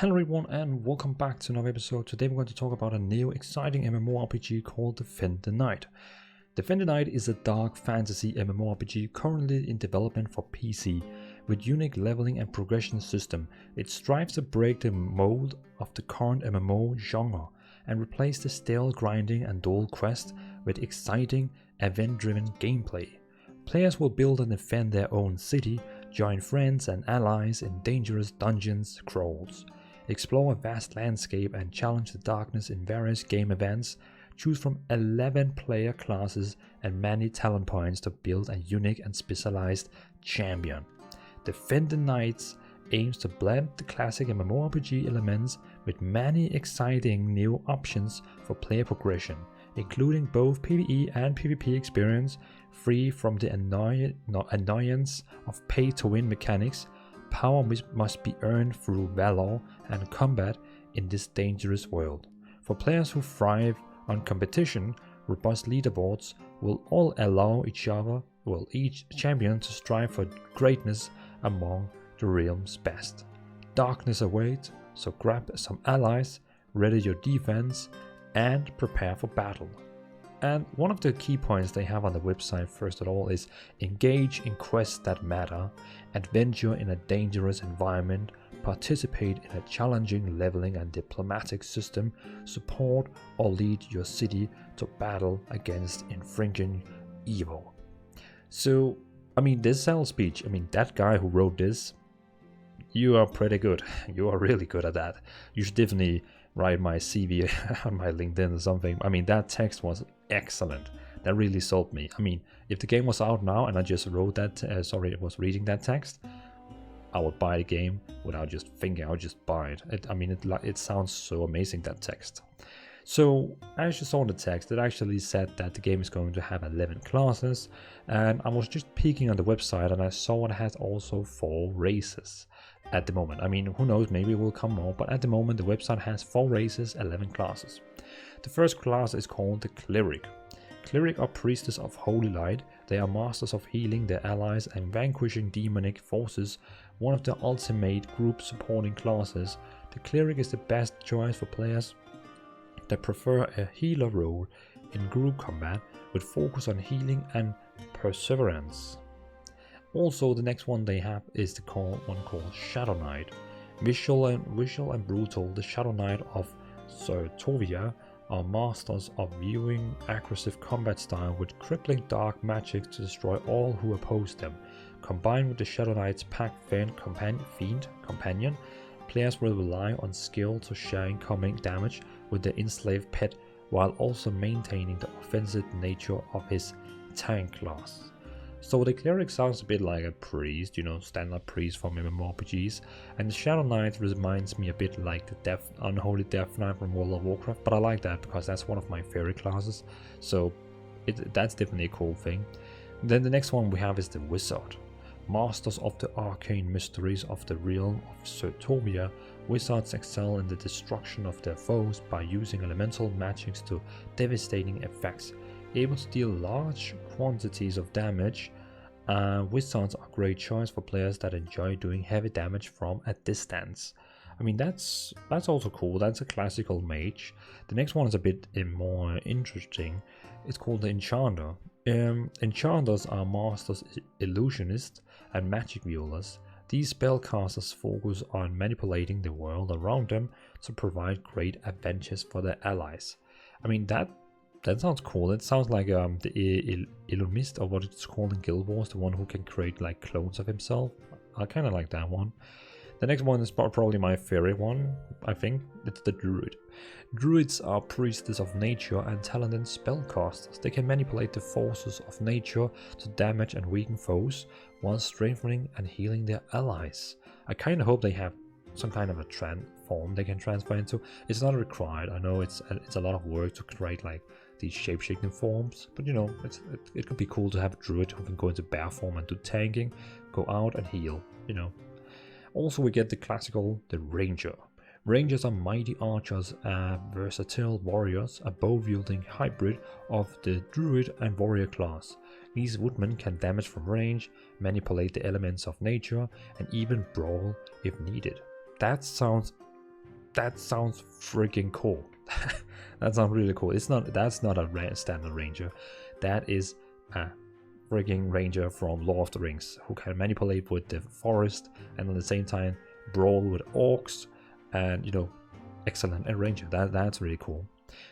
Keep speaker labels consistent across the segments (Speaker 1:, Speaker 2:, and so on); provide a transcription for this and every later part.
Speaker 1: Hello everyone and welcome back to another episode. Today we're going to talk about a new exciting MMORPG called Defend the Night. Defend the Night is a dark fantasy MMORPG currently in development for PC. With unique leveling and progression system, it strives to break the mold of the current MMO genre and replace the stale grinding and dual quest with exciting, event-driven gameplay. Players will build and defend their own city, join friends and allies in dangerous dungeons, crawls. Explore a vast landscape and challenge the darkness in various game events. Choose from 11 player classes and many talent points to build a unique and specialized champion. Defend the Night aims to blend the classic MMORPG elements with many exciting new options for player progression, including both PvE and PvP experience, free from the annoyance of pay-to-win mechanics. Power must be earned through valor and combat in this dangerous world. For players who thrive on competition, robust leaderboards will all allow each champion to strive for greatness among the realm's best. Darkness awaits, so grab some allies, ready your defense, and prepare for battle. And one of the key points they have on the website first of all is engage in quests that matter, adventure in a dangerous environment, participate in a challenging leveling and diplomatic system, support or lead your city to battle against infringing evil. So, this sales speech, that guy who wrote this, you are pretty good. You are really good at that. You should definitely write my CV on my LinkedIn or something. That text was excellent. That really sold me. If the game was out now and I just wrote that, was reading that text, I would buy the game without just thinking. I would just buy it. It sounds so amazing, that text. So I just saw the text. It actually said that the game is going to have 11 classes, and I was just peeking on the website and I saw it has also 4 races at the moment. Who knows, maybe it will come more, but at the moment the website has 4 races, 11 classes. The first class is called the Cleric. Cleric are priestess of holy light. They are masters of healing their allies and vanquishing demonic forces, one of the ultimate group supporting classes. The Cleric is the best choice for players that prefer a healer role in group combat with focus on healing and perseverance. Also, the next one they have is the one called Shadow Knight. Visual and brutal, the Shadow Knight of Certovia are masters of viewing aggressive combat style with crippling dark magic to destroy all who oppose them. Combined with the Shadow Knight's pack fiend companion, players will rely on skill to share incoming damage with the enslaved pet while also maintaining the offensive nature of his tank class. So the Cleric sounds a bit like a priest, standard priest from MMORPGs, and the Shadow Knight reminds me a bit like the Unholy Death Knight from World of Warcraft, but I like that because that's one of my favorite classes, so that's definitely a cool thing. Then the next one we have is the Wizard. Masters of the arcane mysteries of the realm of Certovia, wizards excel in the destruction of their foes by using elemental magics to devastating effects. Able to deal large quantities of damage, wizards are a great choice for players that enjoy doing heavy damage from a distance. That's also cool. That's a classical mage. The next one is a bit more interesting. It's called the Enchanter. Enchanters are masters illusionists and magic viewers. These spellcasters focus on manipulating the world around them to provide great advantages for their allies. That sounds cool. It sounds like the Illumist, or what it's called in Guild Wars, the one who can create like clones of himself. I kind of like that one. The next one is probably my favorite one, I think. It's the Druid. Druids are priestess of nature and talented spellcasters. They can manipulate the forces of nature to damage and weaken foes, while strengthening and healing their allies. I kind of hope they have some kind of a form they can transfer into. It's not required. I know it's a lot of work to create like these shape-shifting forms, but it could be cool to have a druid who can go into bear form and do tanking, go out and heal. Also, we get the Ranger. Rangers are mighty archers and versatile warriors, a bow-wielding hybrid of the druid and warrior class. These woodmen can damage from range, manipulate the elements of nature, and even brawl if needed. That sounds that sounds freaking cool. That sounds really cool. That's not a standard ranger. That is a freaking ranger from Lord of the Rings who can manipulate with the forest and at the same time brawl with orcs, and excellent at ranger. That's really cool.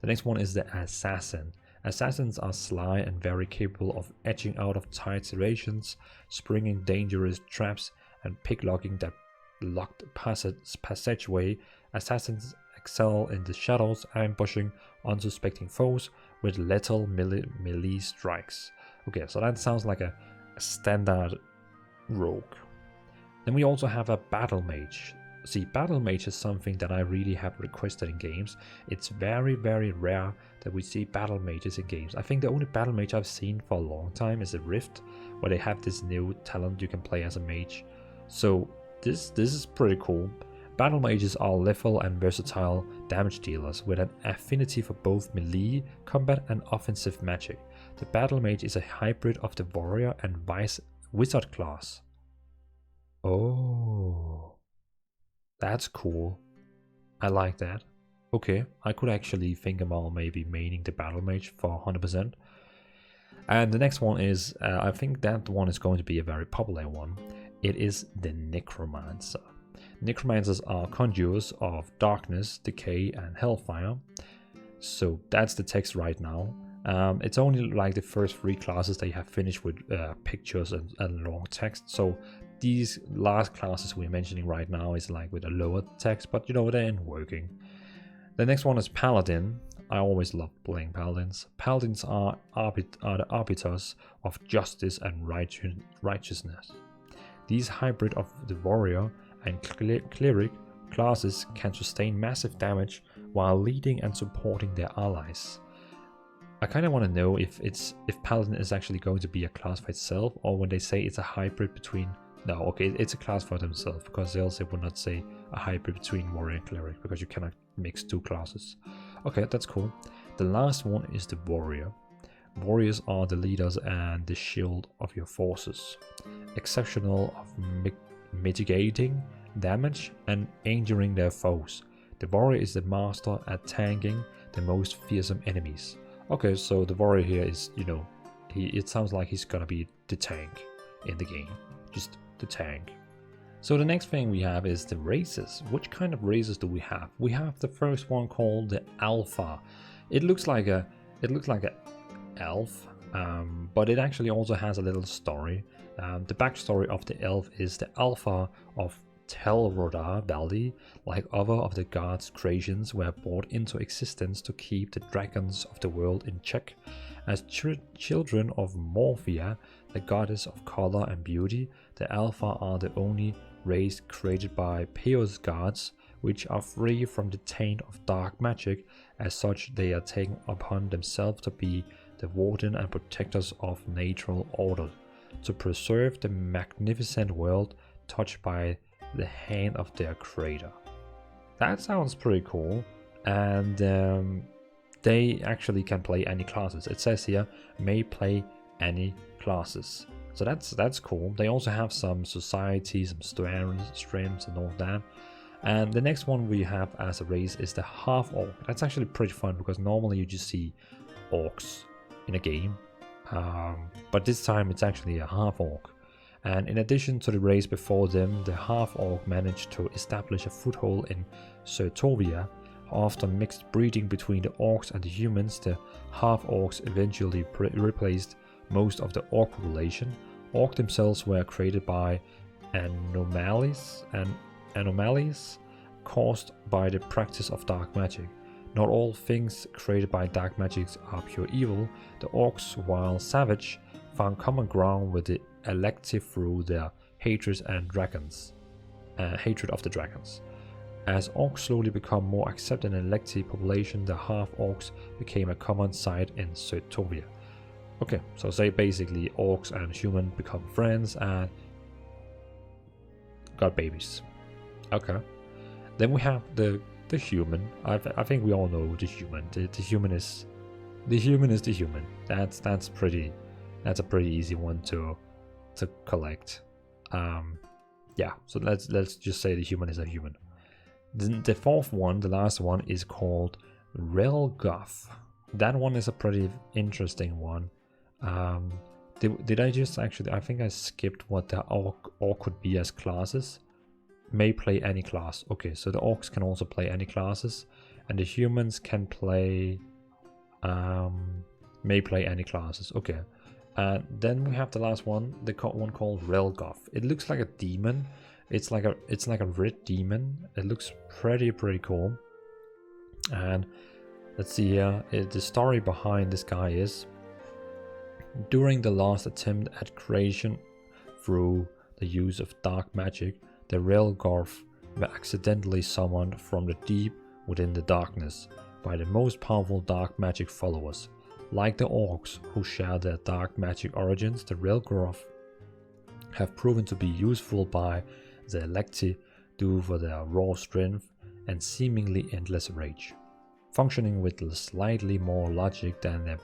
Speaker 1: The next one is the assassin. Assassins are sly and very capable of edging out of tight situations, springing dangerous traps, and picklocking that locked passageway. Assassins excel in the shadows, ambushing unsuspecting foes with lethal melee strikes. Okay, so that sounds like a standard rogue. Then we also have a battle mage. See, battle mage is something that I really have requested in games. It's very, very rare that we see battle mages in games. I think the only battle mage I've seen for a long time is a Rift, where they have this new talent you can play as a mage. So this is pretty cool. Battle mages are lethal and versatile damage dealers with an affinity for both melee combat and offensive magic. The battle mage is a hybrid of the warrior and wizard class. Oh, that's cool. I like that. Okay, I could actually think about maybe maining the battle mage for 100%. And the next one is, I think that one is going to be a very popular one. It is the necromancer. Necromancers are conjurers of darkness, decay, and hellfire. So that's the text right now. It's only like the first 3 classes they have finished with pictures and long text. So these last classes we're mentioning right now is like with a lower text, but they ain't working. The next one is paladin. I always love playing paladins. Paladins are the arbiters of justice and righteousness. These hybrid of the warrior and cleric classes can sustain massive damage while leading and supporting their allies. I kind of want to know if paladin is actually going to be a class for itself, or when they say it's a hybrid between. No, okay, it's a class for themselves, because they also would not say a hybrid between warrior and cleric, because you cannot mix 2 classes. Okay, that's cool. The last one is the warrior. Warriors are the leaders and the shield of your forces, exceptional of mitigating damage and injuring their foes. The warrior is the master at tanking the most fearsome enemies. Okay, so the warrior here is, it sounds like he's gonna be the tank in the game, just the tank. So the next thing we have is the races. Which kind of races do we have? We have the first one called the Alpha. It looks like a elf, but it actually also has a little story. The backstory of the elf is the Alpha of Telrodar Valley, like other of the gods' creations, were brought into existence to keep the dragons of the world in check. As children of Morphia, the goddess of color and beauty, the Alpha are the only race created by Chaos gods, which are free from the taint of dark magic. As such, they are taken upon themselves to be the warden and protectors of natural order, to preserve the magnificent world touched by the hand of their creator. That sounds pretty cool, and they actually can play any classes. It says here, may play any classes. So that's cool. They also have some society, some strengths and all that. And the next one we have as a race is the half-orc. That's actually pretty fun, because normally you just see orcs in a game. But this time it's actually a half-orc. And in addition to the race before them, the half-orc managed to establish a foothold in Certovia. After mixed breeding between the orcs and the humans, the half-orcs eventually replaced most of the orc population. Orcs themselves were created by anomalies caused by the practice of dark magic. Not all things created by dark magic are pure evil. The orcs, while savage, found common ground with the elective through their hatred of the dragons. As orcs slowly become more accepted in an elective population, the half-orcs became a common sight in Certovia. Okay, so say basically orcs and humans become friends and got babies. Okay, then we have the human. I think we all know the human. The human is the human. That's a pretty easy one to collect. Yeah, so let's just say the human is a human. The fourth one, the last one, is called Relgoth. That one is a pretty interesting one. Did I just actually, I think I skipped what the orc could be as classes. May play any class. Okay, so the orcs can also play any classes, and the humans can play, may play any classes. Okay, and then we have the last one, the one called Relgoth. It looks like a demon. It's like a red demon. It looks pretty cool. And let's see here. The story behind this guy is, during the last attempt at creation through the use of dark magic, the Relgoth were accidentally summoned from the deep within the darkness by the most powerful dark magic followers. Like the orcs who share their dark magic origins, the Relgoth have proven to be useful by the electi due for their raw strength and seemingly endless rage. Functioning with slightly more logic than their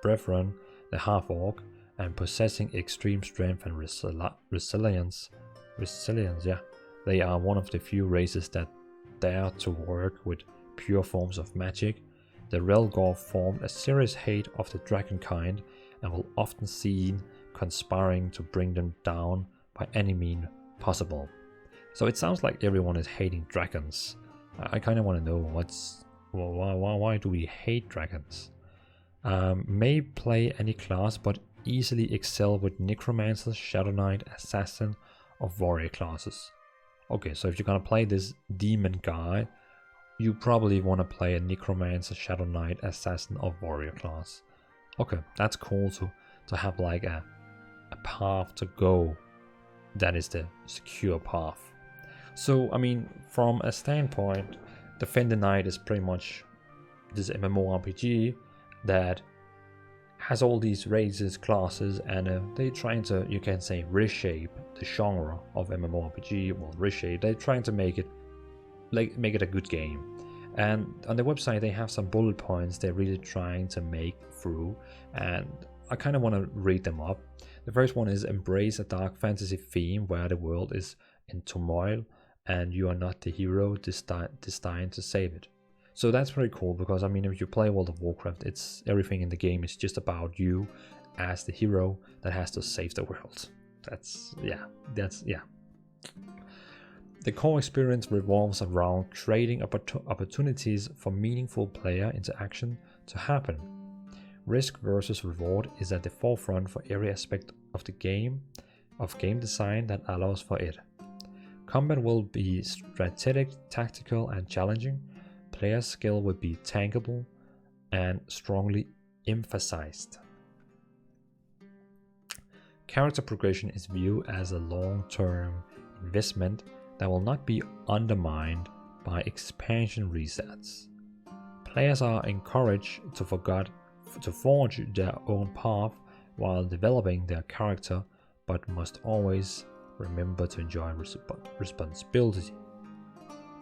Speaker 1: brethren, the half-orc, and possessing extreme strength and resilience, yeah. They are one of the few races that dare to work with pure forms of magic. The Relgoth formed a serious hate of the dragon kind and will often seen conspiring to bring them down by any means possible. So it sounds like everyone is hating dragons. I kind of want to know why do we hate dragons? May play any class, but easily excel with Necromancer, Shadow Knight, Assassin, or Warrior classes. Okay, so if you're gonna play this demon guy, you probably want to play a Necromancer, Shadow Knight, Assassin, or Warrior class. Okay, that's cool to have like a path to go that is the secure path. So, I mean, from a standpoint, Defend the Night is pretty much this MMORPG that has all these races, classes, and they're trying to, you can say, reshape the genre of MMORPG. Well, reshape. They're trying to make it a good game. And on the website, they have some bullet points they're really trying to make through, and I kind of want to read them up. The first one is embrace a dark fantasy theme where the world is in turmoil and you are not the hero destined to save it. So that's very cool, because I mean, if you play World of Warcraft, it's everything in the game is just about you as the hero that has to save the world. That's yeah. The core experience revolves around creating opportunities for meaningful player interaction to happen. Risk versus reward is at the forefront for every aspect of the game design that allows for it. Combat will be strategic, tactical, and challenging. Player skill will be tangible and strongly emphasized. Character progression is viewed as a long-term investment that will not be undermined by expansion resets. Players are encouraged to forge their own path while developing their character, but must always remember to enjoy responsibility.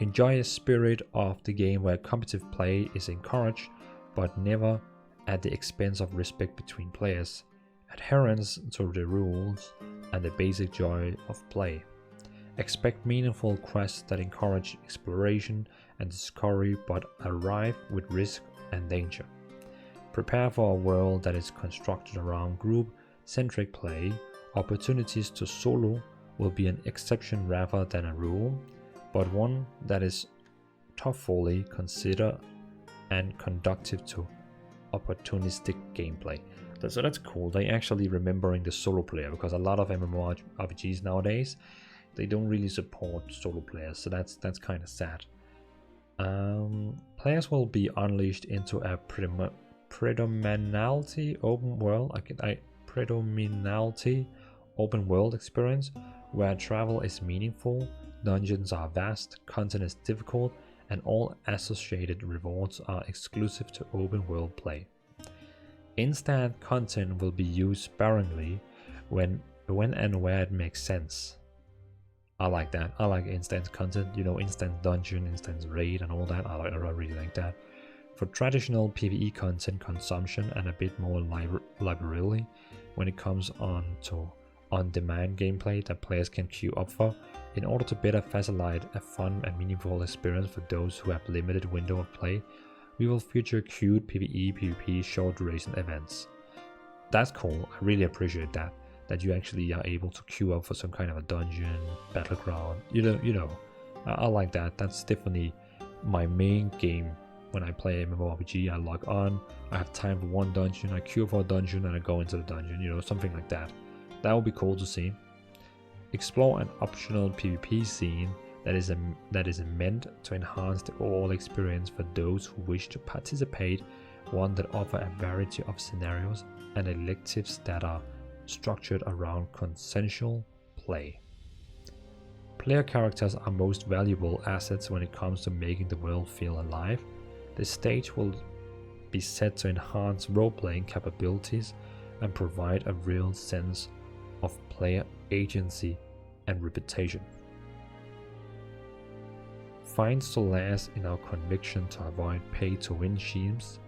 Speaker 1: Enjoy a spirit of the game where competitive play is encouraged, but never at the expense of respect between players, adherence to the rules, and the basic joy of play. Expect meaningful quests that encourage exploration and discovery, but arrive with risk and danger. Prepare for a world that is constructed around group-centric play. Opportunities to solo will be an exception rather than a rule, but one that is thoughtfully considered and conducive to opportunistic gameplay. So that's cool. They actually remembering the solo player, because a lot of MMORPGs nowadays, they don't really support solo players, so that's kind of sad. Players will be unleashed into a predominantly open world experience where travel is meaningful, dungeons are vast, content is difficult, and all associated rewards are exclusive to open world play. Instant content will be used sparingly when and where it makes sense. I like that. I like instant content, instant dungeon, instant raid, and all that. I really like that. For traditional PvE content consumption and a bit more liberally when it comes on to on-demand gameplay that players can queue up for in order to better facilitate a fun and meaningful experience for those who have limited window of play. We will feature queued PvE, PvP short duration events. That's cool. I really appreciate that you actually are able to queue up for some kind of a dungeon, battleground. I like that. That's definitely my main game. When I play MMORPG, I log on, I have time for one dungeon, I queue for a dungeon, and I go into the dungeon, something like that. That would be cool to see. Explore an optional PvP scene that is meant to enhance the overall experience for those who wish to participate, one that offers a variety of scenarios and electives that are structured around consensual play. Player characters are most valuable assets when it comes to making the world feel alive. The stage will be set to enhance role-playing capabilities and provide a real sense of player agency and reputation. Find solace in our conviction to avoid pay-to-win schemes.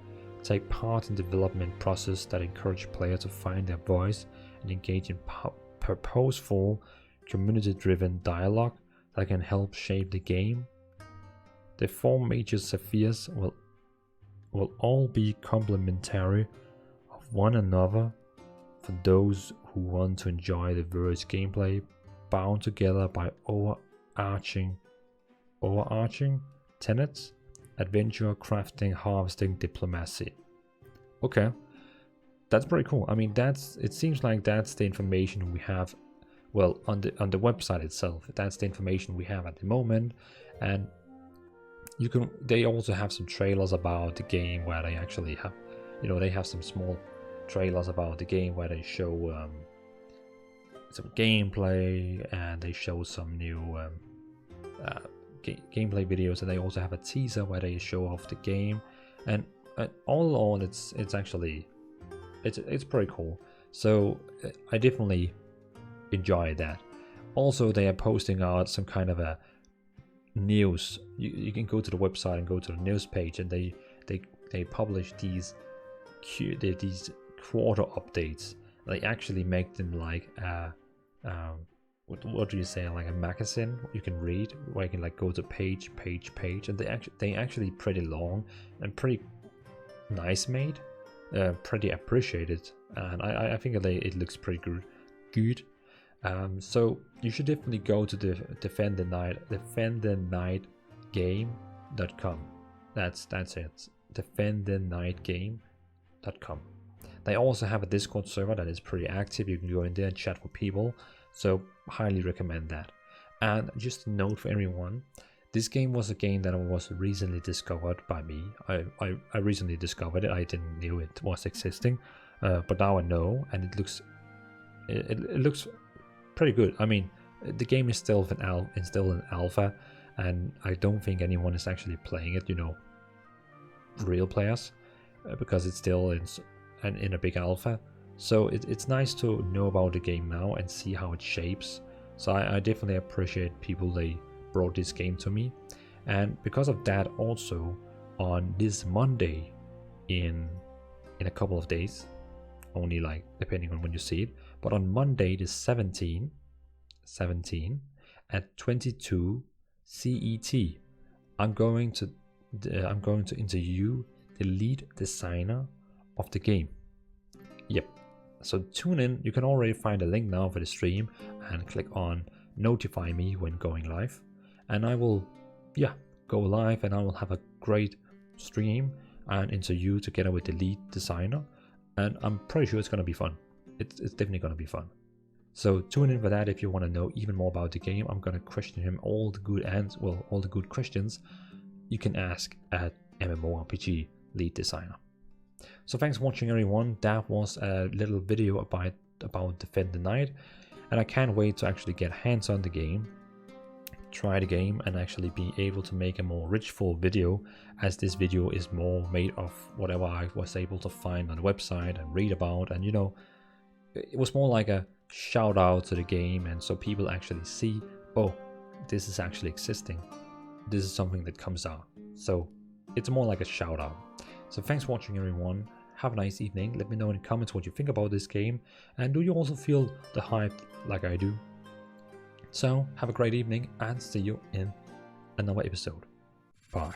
Speaker 1: Take part in development process that encourage players to find their voice and engage in purposeful, community-driven dialogue that can help shape the game. The 4 major spheres will all be complementary of one another for those who want to enjoy the various gameplay bound together by overarching tenets: adventure, crafting, harvesting, diplomacy. Okay, that's pretty cool. I mean, it seems like that's the information we have. Well, on the website itself, that's the information we have at the moment, and they also have some trailers about the game where they actually have, they have some small trailers about the game where they show some gameplay, and they show some new gameplay videos, and they also have a teaser where they show off the game, and all in all, it's actually pretty cool. So I definitely enjoy that. Also, they are posting out some kind of a news. You can go to the website and go to the news page, and they publish these quarter updates. They actually make them like what do you say, like a magazine you can read, where you can like go to page, and they actually pretty long and pretty nice made, pretty appreciated, and I think it looks pretty good. So you should definitely go to the Defend the Night, defendthenightgame.com. That's it, defendthenightgame.com. They also have a Discord server that is pretty active. You can go in there and chat with people, so highly recommend that. And just a note for everyone, this game was a game that was recently discovered by me. I recently discovered it. I didn't know it was existing, but now I know, and it looks pretty good. I mean, the game is still in alpha, and I don't think anyone is actually playing it, real players, because it's still in a big alpha. So it's nice to know about the game now and see how it shapes. So I definitely appreciate people, they brought this game to me. And because of that, also on this Monday, in a couple of days, only like depending on when you see it, but on Monday the 17 at 22 CET, I'm going to interview the lead designer of the game. Yep. So tune in. You can already find a link now for the stream and click on notify me when going live, and I will go live, and I will have a great stream and interview together with the lead designer, and I'm pretty sure it's going to be fun. It's definitely going to be fun. So tune in for that if you want to know even more about the game. I'm going to question him all the good questions you can ask at MMORPG lead designer. So thanks for watching, everyone. That was a little video about Defend the Night, and I can't wait to actually get hands on the game, try the game, and actually be able to make a more rich full video, as this video is more made of whatever I was able to find on the website and read about, and it was more like a shout out to the game, and so people actually see, oh, this is actually existing, this is something that comes out. So it's more like a shout out. So thanks for watching, everyone. have a nice evening. Let me know in the comments what you think about this game, and do you also feel the hype like I do? So have a great evening and see you in another episode. Bye.